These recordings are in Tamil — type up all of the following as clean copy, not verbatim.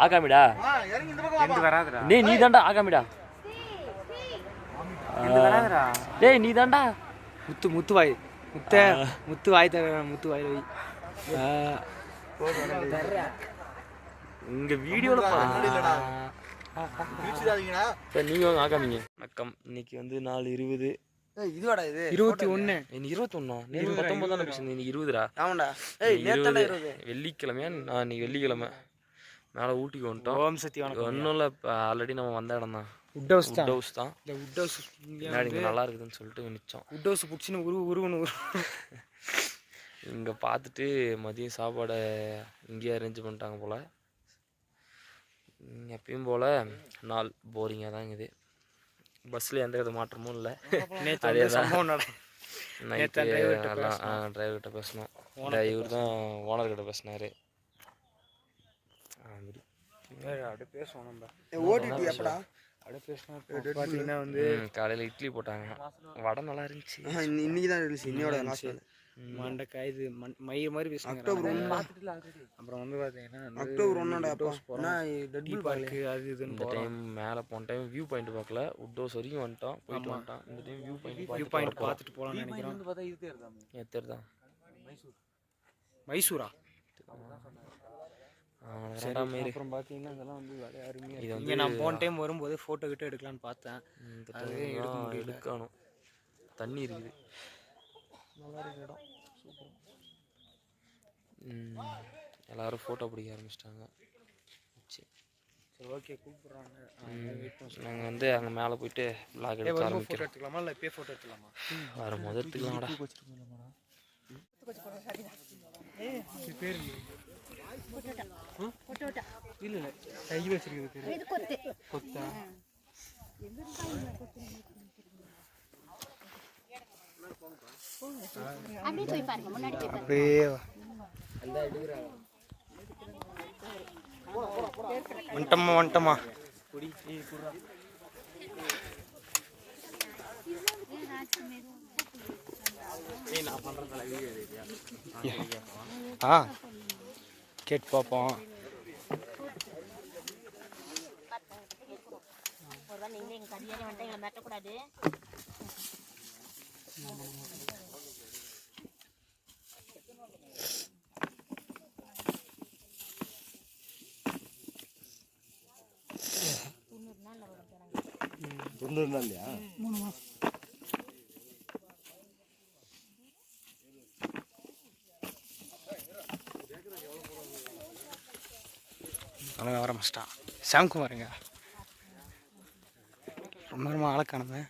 ஆகாமிடா டேய் நீ தாண்டா ஆகாமிடா டேய் நீ தாண்டா முத்து வாய் முத்து வாய் தர முத்து வாய் வை இங்க வீடியோல நீங்க வாங்க ஆகாமிங்க வணக்கம். இன்னைக்கு வந்து 4:20 இதுவாடா இது 21 இன்னைக்கு 21 நேற்று 19 தானே பேசுனேன். இன்னைக்கு 20டா. ஆமாடா. வெள்ளிக்கிழமையா? இன்னைக்கு வெள்ளிக்கிழமை மேலே ஊட்டிக்கு வந்துட்டோம். ஓம் சக்தி வணக்கம். ஒன்றும் இல்லை, இப்போ ஆல்ரெடி நம்ம வந்த இடம் தான். உட் ஹவுஸ் தான். இந்த உட் ஹவுஸ் இங்கே நல்லா இருக்குதுன்னு சொல்லிட்டு நிச்சோம். உட் ஹவுஸ் பிடிச்சின்னு உருவன்னு இங்கே பார்த்துட்டு மதியம் சாப்பாடை இங்கேயே அரேஞ்ச் பண்ணிட்டாங்க போல். எப்பயும் போல் நாள் போரிங்காக தான் இருக்குது. பஸ்ஸில் எந்த வித மாற்றமும் இல்லை. அதே தான் நைட்டு எல்லாம் டிரைவர்கிட்ட பேசணும். இவர் தான் ஓனர்கிட்ட பேசினார். அப்படியே பேசுவோம் நம்ம. ஓடிடி எப்படா அப்படியே பேசணும். பார்த்தீங்கன்னா வந்து காலையில் இட்லி போட்டாங்க, வடை நல்லா இருந்துச்சு. இன்னைக்கு தான் இருந்துச்சு. இன்னையோட மண்டக்காய் இது மயிறு மாதிரி பேசுவாங்க. அப்புறம் வந்து பார்த்தீங்கன்னா அக்டோபர் 1 அது இதுன்னு டைம் மேலே போன டைம் வியூ பாயிண்ட் பார்க்கல. உட் ஹவுஸ் வரைக்கும் வந்துட்டோம், போயிட்டு வந்துட்டோம். இந்த டைம் வியூ பாயிண்ட் பார்த்துட்டு போகலான்னு நினைக்கிறோம். எத்தர் மைசூரா? அப்புறம் பார்த்தீங்கன்னா இதெல்லாம் வந்து அருமையாக இங்கே நான் போன டைம் வரும்போது ஃபோட்டோ கிட்ட எடுக்கலான்னு பார்த்தேன். எடுக்கணும். தண்ணி இருக்குது, நல்லா இருக்கு இடம், சூப்பர். எல்லோரும் ஃபோட்டோ பிடிக்க ஆரம்பிச்சிட்டாங்க. சரி ஓகே, கூப்பிட்றாங்க. நாங்கள் வந்து அங்கே மேலே போயிட்டு விளாக் எடுக்க ஆரம்பிக்கிறோம். ஃபோட்டோ எடுத்துக்கலாமா இல்லை இப்போயே ஃபோட்டோ எடுத்துக்கலாமா? வரும்போது எடுத்துக்கலாம்டா. பேர் இல்லை இல்லை கை வச்சிருக்குது பேர் கொத்தா. அப்படியே வந்துட்டோமா கேட்டு பார்ப்போம். இல்லையா 3 மாதம். ஆரம்பிச்சிட்டான் சாம்குமாருங்க. ரொம்ப நேரமா ஆளை காணுமே.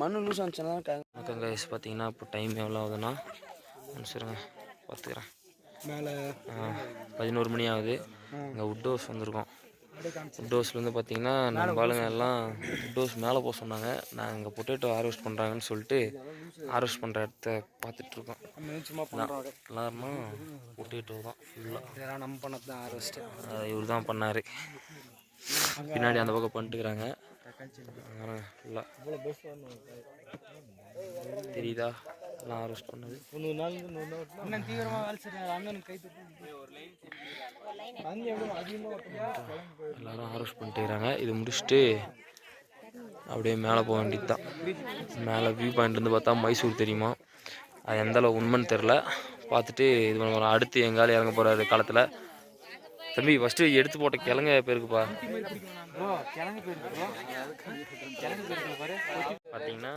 மண்ணு லூஸ் ஆச்சுன்னா பார்த்தீங்கன்னா இப்போ டைம் எவ்வளோ ஆகுதுன்னா சரிங்க பார்த்துக்கிறேன். மேலே 11 மணி ஆகுது. இங்கே உட் ஹவுஸ் வந்திருக்கோம். உட் ஹவுஸ்லேருந்து பார்த்தீங்கன்னா நம்ம ஆளுங்க எல்லாம் உட் ஹவுஸ் மேலே போக சொன்னாங்க. நாங்கள் இங்கே பொட்டேட்டோ ஹார்வெஸ்ட் பண்ணுறாங்கன்னு சொல்லிட்டு ஹார்வெஸ்ட் பண்ணுற இடத்த பார்த்துட்ருக்கோம். எல்லாருமா பொட்டேட்டோ தான் ஃபுல்லாக நம்ம பண்ணது தான் ஹார்வெஸ்ட்டு. இவர் தான் பண்ணார். பின்னாடி அந்த பக்கம் பண்ணிட்டுக்கிறாங்க ஃபுல்லாக. தெரியுதா எல்லாம் ஹார்வெஸ்ட் பண்ணது. தீவிரமாக வேலை செய்யறாங்க. எல்லோரும் ஹார்வெஸ்ட் பண்ணிட்டுக்கிறாங்க. இது முடிச்சுட்டு அப்படியே மேலே போக வேண்டியது தான். மேலே வியூ பாயிண்ட் வந்து பார்த்தா மைசூர் தெரியுமா? அது எந்தளவு உண்மைன்னு தெரில. பார்த்துட்டு இது பண்ண அடுத்து எங்கால இறங்க போகிறாரு காலத்தில். தம்பி ஃபஸ்ட்டு எடுத்து போட்ட கிழங்க பேருக்குப்பா. பார்த்தீங்கன்னா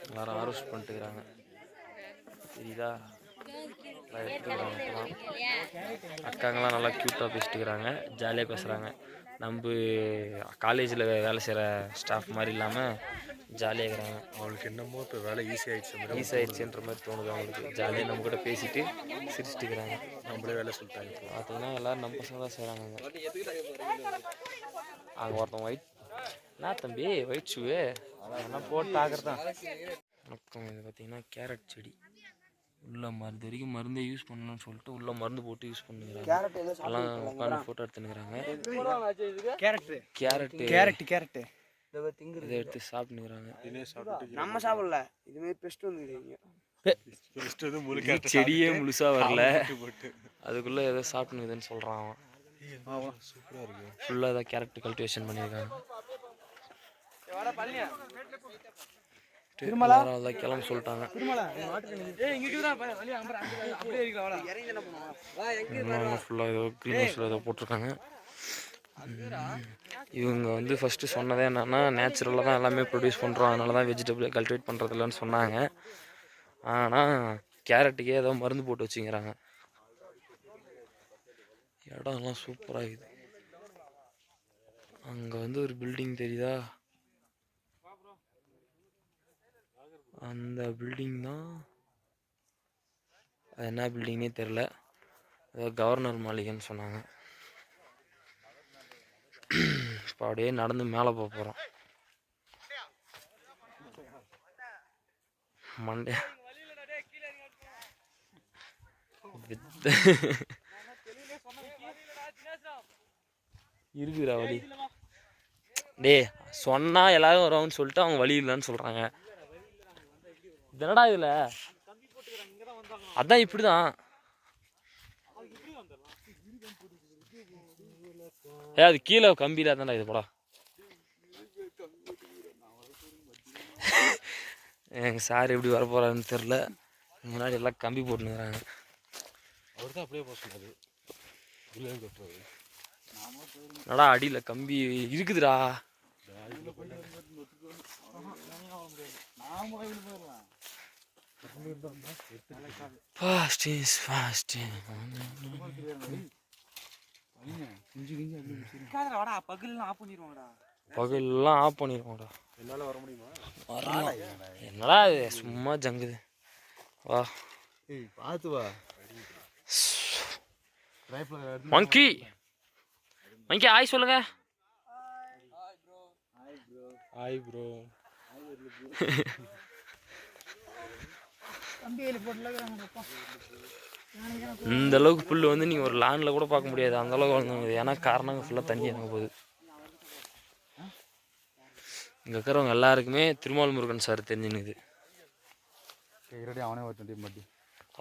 எல்லாரும் ஹார்வெஸ்ட் பண்ணிட்டுக்கிறாங்க. தெரியுதா? அக்காங்கெல்லாம் நல்லா க்யூட்டாக பேசிட்டுக்கிறாங்க, ஜாலியாக பேசுகிறாங்க. நம்ம காலேஜில் வேலை செய்கிற ஸ்டாஃப் மாதிரி இல்லாமல் ஜாலியாக இருக்கிறாங்க. அவங்களுக்கு என்னமோ இப்போ வேலை ஈஸியாகிடுச்சுன்ற மாதிரி தோணுது அவங்களுக்கு. ஜாலியாக நம்ம கூட பேசிட்டு சிரிச்சுட்டுக்கிறாங்க. நம்மளே வேலை சொல்லிட்டாங்க. பார்த்தீங்கன்னா எல்லோரும் நம்ம பசங்க தான் செய்கிறாங்க. அங்கே ஒருத்தன் ஒயிட் என்ன தம்பி ஒயிட் ஷூவு அதெல்லாம் போட்டு ஆகிறது தான். வணக்கம். இது பார்த்தீங்கன்னா கேரட் செடி. உள்ள மருந்து வரைக்கும் மருந்தே யூஸ் பண்ணணும்னு சொல்லிட்டு உள்ள மருந்து போட்டு யூஸ் பண்ணுறாங்க. கேரட் ஏதோ எல்லாம் உட்காந்து ஃபோட்டோ எடுத்துனுக்குறாங்க. கேரட்டு கேரட்டு கேரட்டு கேரட்டு இதை எடுத்து சாப்பிட்டுக்கிறாங்க. நம்ம சாப்பிடல இதுமாரி பெஸ்ட் வந்துருக்கீங்க. செடியே முழுசா வரல, அதுக்குள்ள ஏதோ சாப்பிட்டுக்குதுன்னு சொல்றான் அவன். ஃபுல்லாக ஏதாவது கேரட் கல்டிவேஷன் பண்ணியிருக்காங்க. அதான் கிளம்ப சொல்லிட்டாங்க. ஃபுல்லாக ஏதோ க்ரீன் ஹவுஸில் ஏதோ போட்டிருக்காங்க. இவங்க வந்து ஃபஸ்ட்டு சொன்னதே என்னென்னா நேச்சுரலாக தான் எல்லாமே ப்ரொடியூஸ் பண்ணுறோம், அதனால தான் வெஜிடபிளை கல்டிவேட் பண்ணுறதில்லன்னு சொன்னாங்க. ஆனால் கேரட்டுக்கே ஏதோ மருந்து போட்டு வச்சுக்கிறாங்க. இடம்லாம் சூப்பராக இருக்குது. அங்கே வந்து ஒரு பில்டிங் தெரியுதா, அந்த பில்டிங் தான். அது என்ன பில்டிங்னே தெரில, ஏதோ கவர்னர் மாளிகைன்னு சொன்னாங்க. இப்போ அப்படியே நடந்து மேலே போக போகிறோம். மண்டே இருக்குறா வழி. டே சொன்னா எல்லாரும் வருவாங்கன்னு சொல்லிட்டு அவங்க வழி இல்லைன்னு சொல்றாங்க. என்னடா இதுல அதான் இப்படிதான். அது கீழே கம்பியில தான்டா இது போடா. எங்க சார் எப்படி வர போறாருன்னு தெரியல. முன்னாடி எல்லாம் கம்பி போட்டுனுக்குறாங்க. என்னடா அடியில கம்பி இருக்குதுடா. Fast is fast. பகல்லாம் ஆஃப் பண்ணிடுவாங்கடா. என்னால் வர முடியுமா? வரலாம். என்னடா இது சும்மா ஜங்குது. வா பார்த்து வா. மங்கி மங்கி ஹாய் சொல்லுங்க. Hi bro. இந்த அளவுக்கு புல் வந்து நீங்கள் ஒரு லேண்டில் கூட பார்க்க முடியாது, அந்த அளவுக்கு வளர்ந்துங்குது. ஏன்னா காரணம் ஃபுல்லாக தண்ணி அங்கே போகுது. இங்கே இருக்கிறவங்க எல்லாருக்குமே திருமால் முருகன் சார் தெரிஞ்சுனுக்குது. அவனே ஒரு 20 மட்டி